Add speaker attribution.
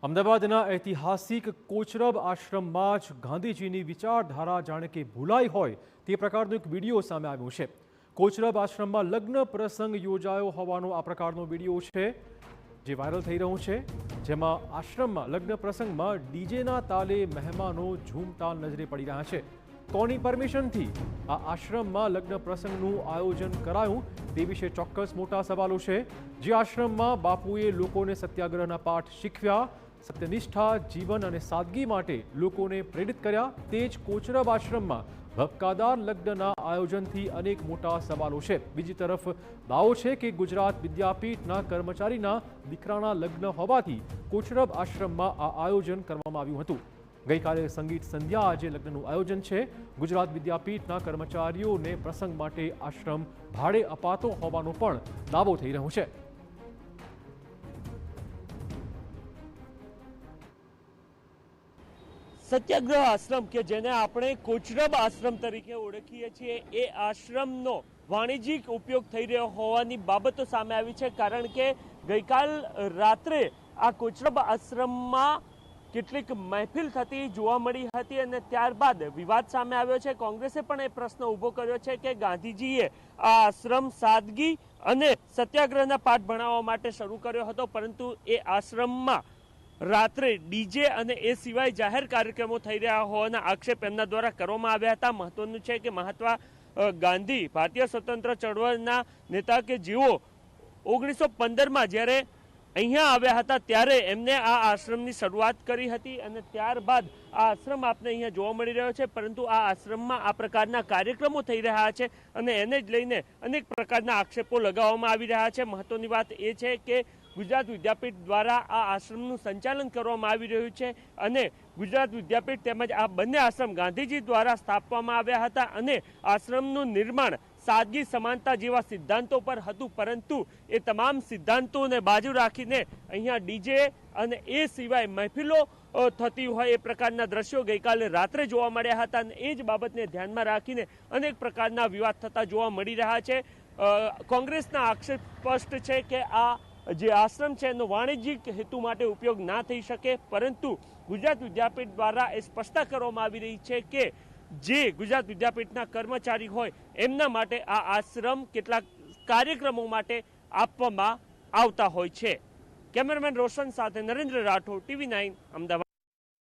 Speaker 1: અમદાવાદના ઐતિહાસિક કોચરબ આશ્રમમાં જ ગાંધીજીની વિચારધારા જાણે કે ભૂલાઈ હોય તે પ્રકારનો એક વિડીયો સામે આવ્યો છે। કોચરબ આશ્રમમાં લગ્ન પ્રસંગ યોજાયો હોવાનો આ પ્રકારનો વિડીયો છે જે વાયરલ થઈ રહ્યો છે, જેમાં આશ્રમમાં લગ્ન પ્રસંગમાં ડીજેના તાલે મહેમાનો ઝૂમતા નજરે પડી રહ્યા છે। કોની પરમિશનથી આ આશ્રમમાં લગ્ન પ્રસંગનું આયોજન કરાયું તે વિશે ચોક્કસ મોટા સવાલો છે। જે આશ્રમમાં બાપુએ લોકોને સત્યાગ્રહના પાઠ શીખવ્યા, સત્યનિષ્ઠા, જીવન અને સાદગી માટે લોકોને પ્રેરિત કર્યા, તે જ કોચરબ આશ્રમમાં ભપકાદાર લગ્નના આયોજનથી અનેક મોટા સવાલો છે। બીજી તરફ દાવો છે કે ગુજરાત વિદ્યાપીઠના કર્મચારીના દીકરાના લગ્ન હોવાથી કોચરબ આશ્રમમાં આ આયોજન કરવામાં આવ્યું હતું। ગઈકાલે સંગીત સંધ્યા, આજે લગ્નનું આયોજન છે। ગુજરાત વિદ્યાપીઠના કર્મચારીઓને પ્રસંગ માટે આશ્રમ ભાડે અપાતો હોવાનો પણ દાવો થઈ રહ્યો છે।
Speaker 2: સત્યાગ્રહ આશ્રમ કે જેને આપણે કોચરબ આશ્રમ તરીકે ઓળખીએ છીએ, એ આશ્રમનો વાણિજ્યિક ઉપયોગ થઈ રહ્યો હોવાની બાબતો સામે આવી છે। કારણ કે ગઈકાલ રાત્રે આ કોચરબ આશ્રમમાં કેટલીક મહેફિલ થતી જોવા મળી હતી અને ત્યારબાદ વિવાદ સામે આવ્યો છે। કોંગ્રેસે પણ એ પ્રશ્ન ઊભો કર્યો છે કે ગાંધીજીએ આ આશ્રમ સાદગી અને સત્યાગ્રહના પાઠ ભણાવવા માટે શરૂ કર્યો હતો, પરંતુ એ આશ્રમમાં રાત્રે ડીજે અને એ સિવાય જાહેર કાર્યક્રમો થઈ રહ્યા હોવાના આક્ષેપ એમના દ્વારા કરવામાં આવ્યા હતા। મહત્વનું છે કે મહાત્મા ગાંધી ભારતીય સ્વતંત્ર ચળવળના નેતા કે જેઓ 1915માં જ્યારે અહીંયા આવ્યા હતા ત્યારે એમને આ આશ્રમની શરૂઆત કરી હતી અને ત્યારબાદ આ આશ્રમ આપને અહીંયા જોવા મળી રહ્યો છે। પરંતુ આ આશ્રમમાં આ પ્રકારના કાર્યક્રમો થઈ રહ્યા છે અને એને જ લઈને અનેક પ્રકારના આક્ષેપો લગાવવામાં આવી રહ્યા છે। મહત્વની વાત એ છે કે ગુજરાત વિદ્યાપીઠ દ્વારા આ આશ્રમનું સંચાલન કરવામાં આવી રહ્યું છે અને ગુજરાત વિદ્યાપીઠ તેમજ આ બંને આશ્રમ ગાંધીજી દ્વારા સ્થાપવામાં આવ્યા હતા અને આશ્રમનું નિર્માણ સાદગી, સમાનતા જેવા સિદ્ધાંતો પર હતું, પરંતુ એ તમામ સિદ્ધાંતોને બાજુ રાખીને અહીંયા ડીજે અને એ સિવાય મહેફિલો થતી હોય એ પ્રકારના દ્રશ્યો ગઈકાલે રાત્રે જોવા મળ્યા હતા અને એ જ બાબતને ધ્યાનમાં રાખીને અનેક પ્રકારના વિવાદ થતા જોવા મળી રહ્યા છે। કોંગ્રેસના આક્ષેપ સ્પષ્ટ છે કે આ જે આશ્રમ છે એનો વાણિજ્યિક હેતુ માટે ઉપયોગ ના થઈ શકે, પરંતુ ગુજરાત વિદ્યાપીઠ દ્વારા એ સ્પષ્ટતા કરવામાં આવી રહી છે કે જે ગુજરાત વિદ્યાપીઠના કર્મચારી હોય એમના માટે આ આશ્રમ કેટલાક કાર્યક્રમો માટે આપવામાં આવતા હોય છે। કેમેરામેન રોશન સાથે નરેન્દ્ર રાઠોડ, TV9 અમદાવાદ।